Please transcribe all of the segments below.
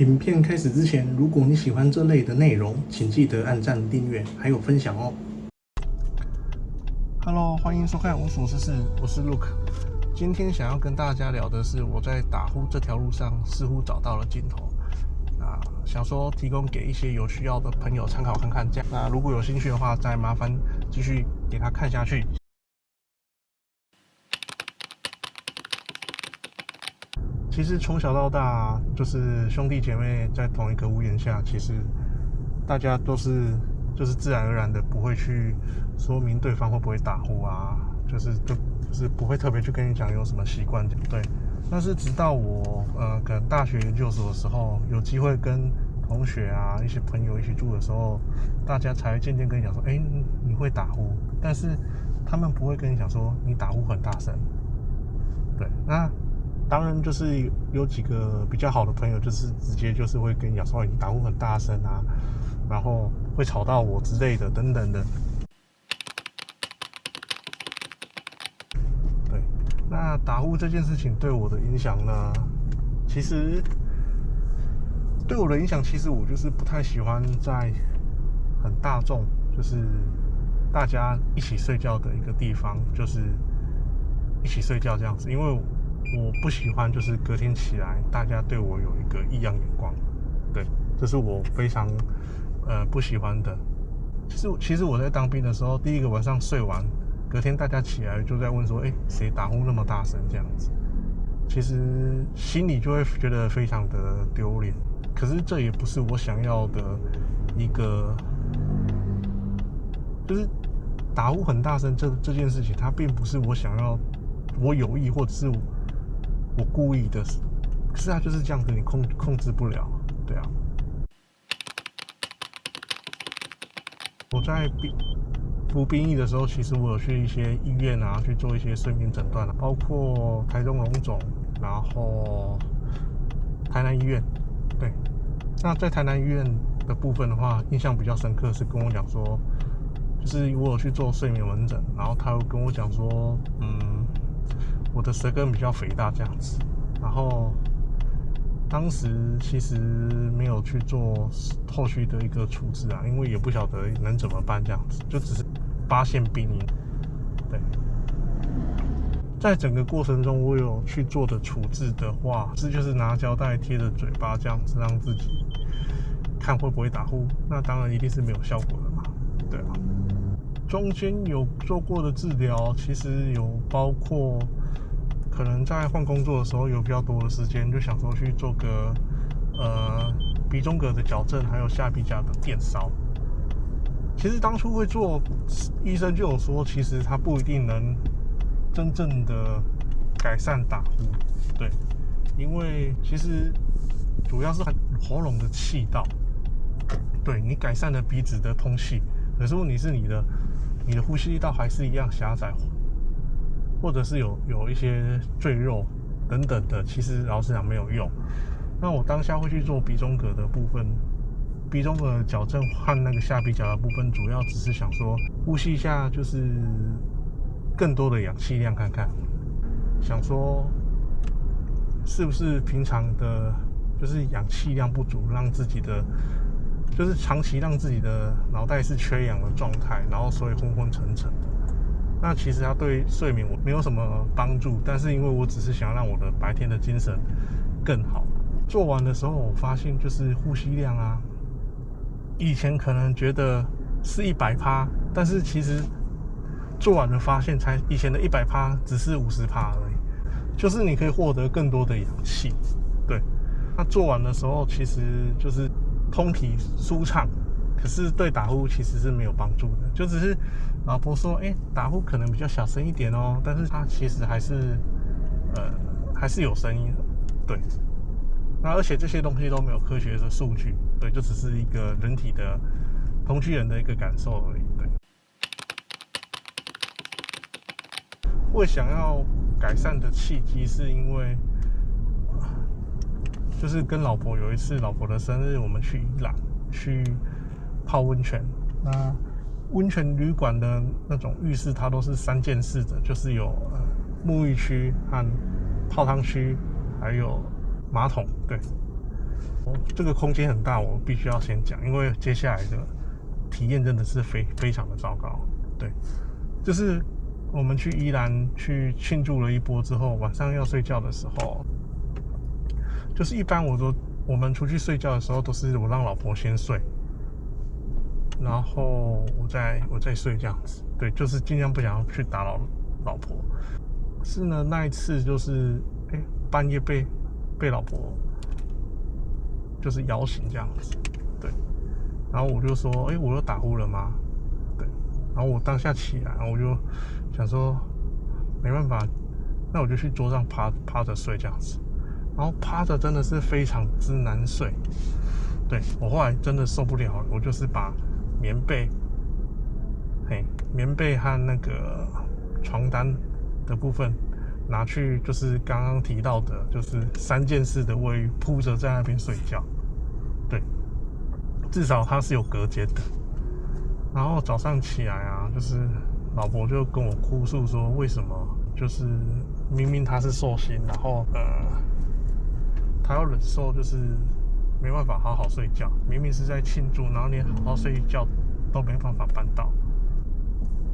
影片开始之前，如果你喜欢这类的内容，请记得按赞、订阅还有分享哦。Hello， 欢迎收看无所事事，我是 Luke。今天想要跟大家聊的是我在打呼这条路上似乎找到了尽头。想说提供给一些有需要的朋友参考看看，这样。那如果有兴趣的话，再麻烦继续给他看下去。其实从小到大，就是兄弟姐妹在同一个屋檐下，其实大家都是就是自然而然的不会去说明对方会不会打呼啊，就是不会特别去跟你讲有什么习惯，对。但是直到我可能大学研究所的时候，有机会跟同学啊一些朋友一起住的时候，大家才渐渐跟你讲说，你会打呼，但是他们不会跟你讲说你打呼很大声，对。那当然就是有几个比较好的朋友，就是直接就是会跟你讲说你打呼很大声啊，然后会吵到我之类的等等的。对，那打呼这件事情对我的影响呢，其实对我的影响，其实我就是不太喜欢在很大众，就是大家一起睡觉的一个地方，就是一起睡觉这样子，因为我不喜欢就是隔天起来大家对我有一个异样眼光，对，这是我非常不喜欢的。其实我在当兵的时候，第一个晚上睡完，隔天大家起来就在问说，谁打呼那么大声这样子，其实心里就会觉得非常的丢脸。可是这也不是我想要的一个，就是打呼很大声这件事情，它并不是我想要，我有意或者是我故意的，可是它就是这样子，你控制不了，对啊。我在服兵役的时候，其实我有去一些医院啊，去做一些睡眠诊断，包括台中荣总，然后台南医院，对。那在台南医院的部分的话，印象比较深刻是跟我讲说，就是我有去做睡眠门诊，然后他会跟我讲说，我的舌根比较肥大这样子，然后当时其实没有去做后续的一个处置啊，因为也不晓得能怎么办这样子，就只是发现病因。对，在整个过程中，我有去做的处置的话，就是拿胶带贴着嘴巴这样子，让自己看会不会打呼。那当然一定是没有效果的嘛，对啊。中间有做过的治疗，其实有包括可能在换工作的时候有比较多的时间，就想说去做个鼻中隔的矫正，还有下鼻甲的电烧。其实当初会做，医生就有说，其实它不一定能真正的改善打呼，对，因为其实主要是喉咙的气道，对，你改善了鼻子的通气，可是问题是你的呼吸道还是一样狭窄，或者是有一些赘肉等等的，其实老实讲没有用。那我当下会去做鼻中隔的部分，鼻中隔的矫正和那个下鼻甲的部分，主要只是想说呼吸一下，就是更多的氧气量看看，想说是不是平常的，就是氧气量不足，让自己的就是长期让自己的脑袋是缺氧的状态，然后所以昏昏沉沉的。那其实它对睡眠我没有什么帮助，但是因为我只是想让我的白天的精神更好。做完的时候，我发现就是呼吸量啊，以前可能觉得是100%，但是其实做完了发现，以前的100%只是50%而已，就是你可以获得更多的氧气。对，那做完的时候其实就是通体舒畅，可是对打呼其实是没有帮助的，就只是老婆说，打呼可能比较小声一点哦，但是它其实还是有声音的，对。那而且这些东西都没有科学的数据，对，就只是一个人体的同居人的一个感受而已，对。会想要改善的契机是因为，就是跟老婆有一次老婆的生日，我们去宜兰去泡温泉。那温泉旅馆的那种浴室，它都是3件式的，就是有沐浴区和泡汤区，还有马桶，对。这个空间很大，我必须要先讲，因为接下来的体验真的是非常的糟糕。对，就是我们去宜兰去庆祝了一波之后，晚上要睡觉的时候，就是一般我们出去睡觉的时候，都是我让老婆先睡，然后我再睡这样子。对，就是尽量不想要去打扰老婆。是呢，那一次就是半夜被老婆就是摇醒这样子。对，然后我就说，我又打呼了吗？对，然后我当下起来，我就想说没办法，那我就去桌上趴着睡这样子。然后趴着真的是非常之难睡。对，我后来真的受不了了，我就是把棉被和那个床单的部分拿去，就是刚刚提到的，就是3件式的卫浴铺着在那边睡觉。对，至少它是有隔间的。然后早上起来啊，就是老婆就跟我哭诉说，为什么就是明明她是寿星，然后她要忍受就是没办法好好睡觉，明明是在庆祝，然后连好好睡觉都没办法办到。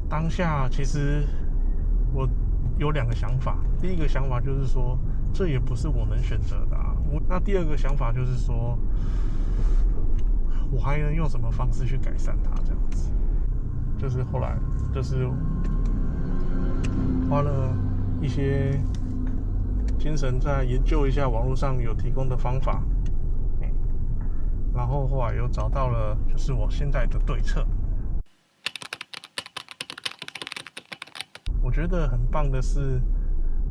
当下其实我有2个想法，第一个想法就是说，这也不是我能选择的啊。那第二个想法就是说，我还能用什么方式去改善它？这样子，就是后来就是花了一些精神在研究一下网络上有提供的方法，然后后来又找到了就是我现在的对策。我觉得很棒的是，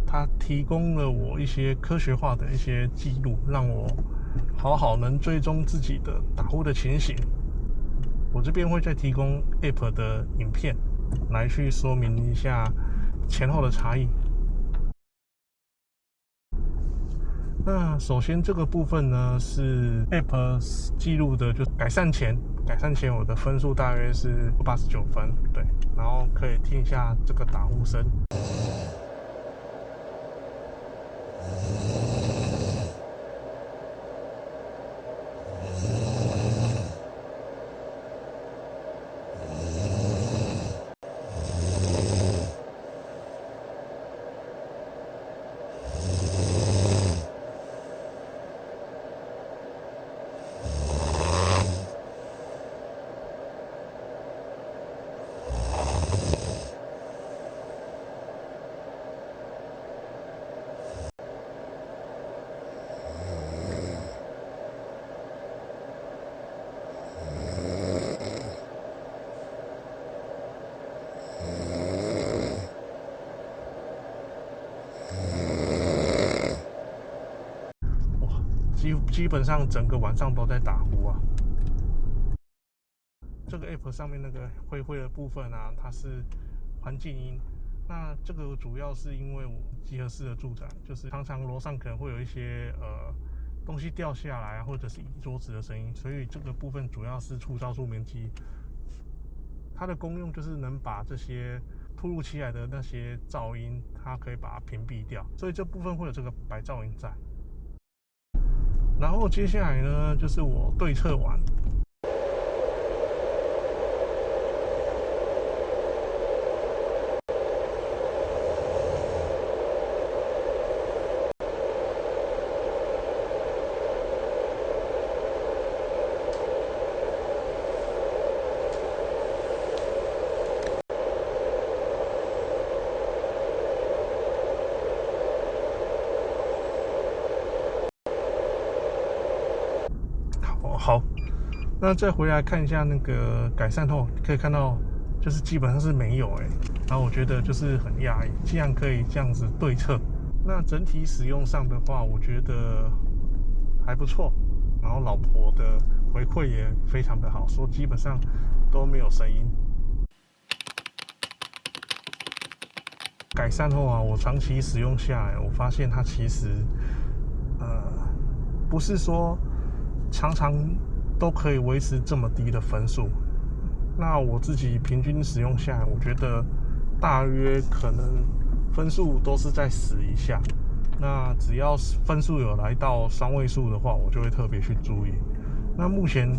它提供了我一些科学化的一些记录，让我好好能追踪自己的打呼的情形。我这边会再提供 App 的影片来去说明一下前后的差异。那首先这个部分呢是 App 记录的，就改善前我的分数大约是89分，对，然后可以听一下这个打呼声。基本上整个晚上都在打呼啊。这个 App 上面那个灰的部分啊，它是环境音。那这个主要是因为我集合式的住宅，就是常常楼上可能会有一些东西掉下来，或者是移桌子的声音，所以这个部分主要是触噪助眠机。它的功用就是能把这些突如其来的那些噪音，它可以把它屏蔽掉，所以这部分会有这个白噪音在。然后接下来呢，就是我对策完。好，那再回来看一下那个改善后，可以看到就是基本上是没有然后我觉得就是很讶异，竟然可以这样子对策。那整体使用上的话，我觉得还不错，然后老婆的回馈也非常的好，说基本上都没有声音。改善后啊，我长期使用下来，我发现它其实不是说常常都可以维持这么低的分数。那我自己平均使用下来，我觉得大约可能分数都是在10以下。那只要分数有来到双位数的话，我就会特别去注意。那目前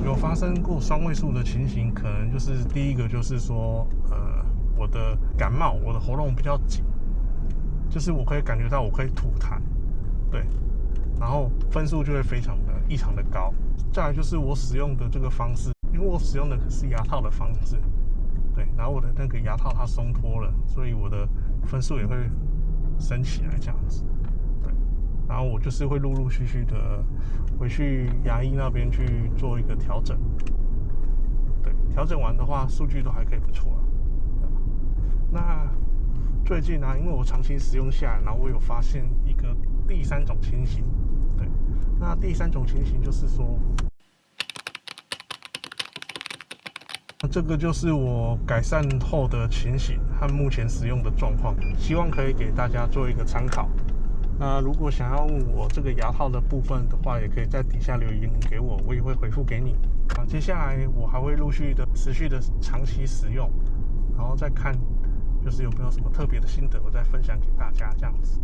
有发生过双位数的情形，可能就是第一个就是说我的感冒，我的喉咙比较紧，就是我可以感觉到我可以吐痰，对，然后分数就会异常的高。再来就是我使用的这个方式，因为我使用的是牙套的方式，对，然后我的那个牙套它松脱了，所以我的分数也会升起来这样子，对，然后我就是会陆陆续续的回去牙医那边去做一个调整，对，调整完的话数据都还可以不错啊。那最近因为我长期使用下来，然后我有发现一个第三种情形，对，那第三种情形就是说，这个就是我改善后的情形和目前使用的状况，希望可以给大家做一个参考。那如果想要问我这个牙套的部分的话，也可以在底下留言给我，我也会回复给你。接下来我还会陆续的持续的长期使用，然后再看就是有没有什么特别的心得，我再分享给大家这样子。